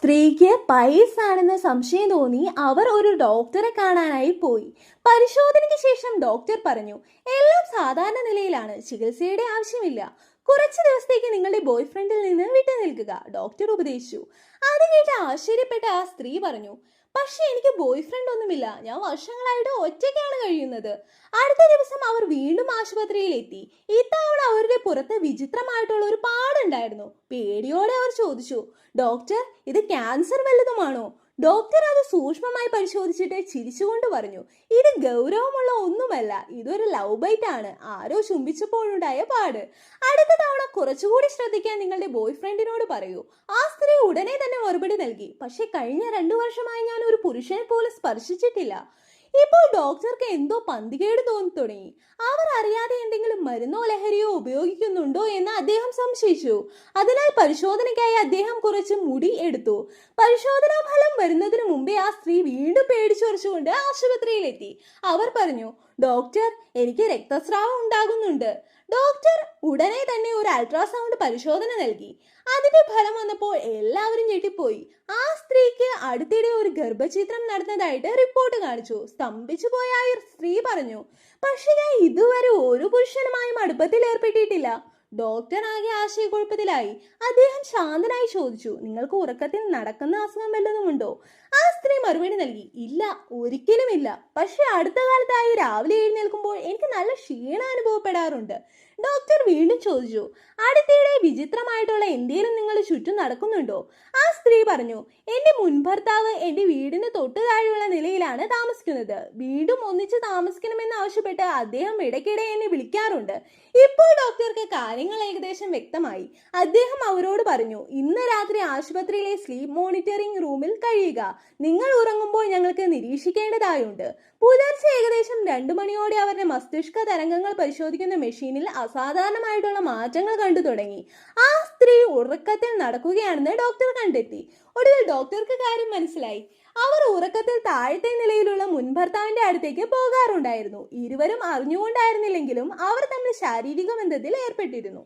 സ്ത്രീക്ക് പൈൽസ് ആണെന്ന് സംശയം തോന്നി അവർ ഒരു ഡോക്ടറെ കാണാനായി പോയി. പരിശോധനയ്ക്ക് ശേഷം ഡോക്ടർ പറഞ്ഞു, എല്ലാം സാധാരണ നിലയിലാണ്, ചികിത്സയുടെ ആവശ്യമില്ല. കുറച്ച് ദിവസത്തേക്ക് നിങ്ങളുടെ ബോയ് ഫ്രണ്ടിൽ നിന്ന് വിട്ടു നിൽക്കുക, ഡോക്ടർ ഉപദേശിച്ചു. അത് കേട്ട് ആശ്ചര്യപ്പെട്ട ആ സ്ത്രീ പറഞ്ഞു, പക്ഷെ എനിക്ക് ബോയ് ഫ്രണ്ട് ഒന്നുമില്ല, ഞാൻ വർഷങ്ങളായിട്ട് ഒറ്റയ്ക്കാണ് കഴിയുന്നത്. അടുത്ത ദിവസം അവർ വീണ്ടും ആശുപത്രിയിൽ എത്തി. ഇത്തവണ അവരുടെ പുറത്ത് വിചിത്രമായിട്ടുള്ള ഒരു പാടുണ്ടായിരുന്നു. പേടിയോടെ അവർ ചോദിച്ചു, ഡോക്ടർ, ഇത് ക്യാൻസർ വല്ലതുമാണോ? ഡോക്ടർ അത് സൂക്ഷ്മമായി പരിശോധിച്ചിട്ട് ചിരിച്ചുകൊണ്ട് പറഞ്ഞു, ഇത് ഗൗരവമുള്ള ഒന്നുമല്ല, ഇതൊരു ലവ് ബൈറ്റ് ആണ്, ആരോ ചുംബിച്ചപ്പോഴുണ്ടായ പാട്. അടുത്ത തവണ കുറച്ചുകൂടി ശ്രദ്ധിക്കാൻ നിങ്ങളുടെ ബോയ് ഫ്രണ്ടിനോട് പറയൂ. ആ സ്ത്രീ ഉടനെ തന്നെ മറുപടി നൽകി, പക്ഷെ കഴിഞ്ഞ 2 വർഷമായി ഞാൻ ഒരു പുരുഷനെ പോലും സ്പർശിച്ചിട്ടില്ല. ഇപ്പോൾ ഡോക്ടർക്ക് എന്തോ പന്തികേട് തോന്നി തുടങ്ങി. അവർ അറിയാതെ എന്തെങ്കിലും മരുന്നോ ലഹരിയോ ഉപയോഗിക്കുന്നുണ്ടോ എന്ന് അദ്ദേഹം സംശയിച്ചു. അതിനാൽ പരിശോധനയ്ക്കായി അദ്ദേഹം കുറച്ച് മുടി എടുത്തു. പരിശോധനാ ഫലം വരുന്നതിന് മുമ്പേ ആ സ്ത്രീ വീണ്ടും പേടിച്ചുറച്ചുകൊണ്ട് ആശുപത്രിയിലെത്തി. അവർ പറഞ്ഞു, ഡോക്ടർ, എനിക്ക് രക്തസ്രാവം ഉണ്ടാകുന്നുണ്ട്. ഡോക്ടർ ഉടനെ തന്നെ ഒരു അൾട്രാസൗണ്ട് പരിശോധന നൽകി. അതിന്റെ ഫലം വന്നപ്പോൾ എല്ലാവരും ഞെട്ടിപ്പോയി. ആ സ്ത്രീക്ക് അടുത്തിടെ ഒരു ഗർഭചിത്രം നടന്നതായിട്ട് റിപ്പോർട്ട് കാണിച്ചു. സ്തംഭിച്ചു പോയ ആ സ്ത്രീ പറഞ്ഞു, പക്ഷെ ഞാൻ ഇതുവരെ ഒരു പുരുഷനുമായും അടുപ്പത്തിൽ ഏർപ്പെട്ടിട്ടില്ല. ഡോക്ടർ ആകെ ആശയക്കുഴപ്പത്തിലായി. അദ്ദേഹം ശാന്തനായി ചോദിച്ചു, നിങ്ങൾക്ക് ഉറക്കത്തിൽ നടക്കുന്ന അസുഖം വല്ലതുമുണ്ടോ? ആ സ്ത്രീ മറുപടി നൽകി, ഇല്ല, ഒരിക്കലുമില്ല. പക്ഷെ അടുത്ത കാലത്തായി രാവിലെ എഴുന്നേൽക്കുമ്പോൾ എനിക്ക് നല്ല ക്ഷീണം അനുഭവപ്പെടാറുണ്ട്. ഡോക്ടർ വീണ്ടും ചോദിച്ചു, അടുത്തിടെ വിചിത്രമായിട്ടുള്ള എന്തെങ്കിലും നിങ്ങളുടെ ചുറ്റും നടക്കുന്നുണ്ടോ? ആ സ്ത്രീ പറഞ്ഞു, എന്റെ മുൻ ഭർത്താവ് എന്റെ വീടിന് തൊട്ടു താഴെയുള്ള നിലയിലാണ് താമസിക്കുന്നത്. വീണ്ടും ഒന്നിച്ച് താമസിക്കണമെന്ന് ആവശ്യപ്പെട്ട് അദ്ദേഹം ഇടയ്ക്കിടെ എന്നെ വിളിക്കാറുണ്ട്. ഇപ്പോൾ ഡോക്ടർക്ക് കാര്യങ്ങൾ ഏകദേശം വ്യക്തമായി. അദ്ദേഹം അവരോട് പറഞ്ഞു, ഇന്ന് രാത്രി ആശുപത്രിയിലെ സ്ലീപ്പ് മോണിറ്ററിംഗ് റൂമിൽ കഴിയുക. നിങ്ങൾ ഉറങ്ങുമ്പോൾ ഞങ്ങൾക്ക് നിരീക്ഷിക്കേണ്ടതായുണ്ട്. പുലർച്ചെ ഏകദേശം 2 മണിയോടെ അവരുടെ മസ്തിഷ്ക തരംഗങ്ങൾ പരിശോധിക്കുന്ന മെഷീനിൽ അസാധാരണമായിട്ടുള്ള മാറ്റങ്ങൾ കണ്ടു തുടങ്ങി. ആ സ്ത്രീ ഉറക്കത്തിൽ നടക്കുകയാണെന്ന് ഡോക്ടർ കണ്ടെത്തി. ഒടുവിൽ ഡോക്ടർക്ക് കാര്യം മനസ്സിലായി. അവർ ഉറക്കത്തിൽ താഴത്തെ നിലയിലുള്ള മുൻ ഭർത്താവിന്റെ അടുത്തേക്ക് പോകാറുണ്ടായിരുന്നു. ഇരുവരും അറിഞ്ഞുകൊണ്ടായിരുന്നില്ലെങ്കിലും അവർ തമ്മിൽ ശാരീരിക ബന്ധത്തിൽ ഏർപ്പെട്ടിരുന്നു.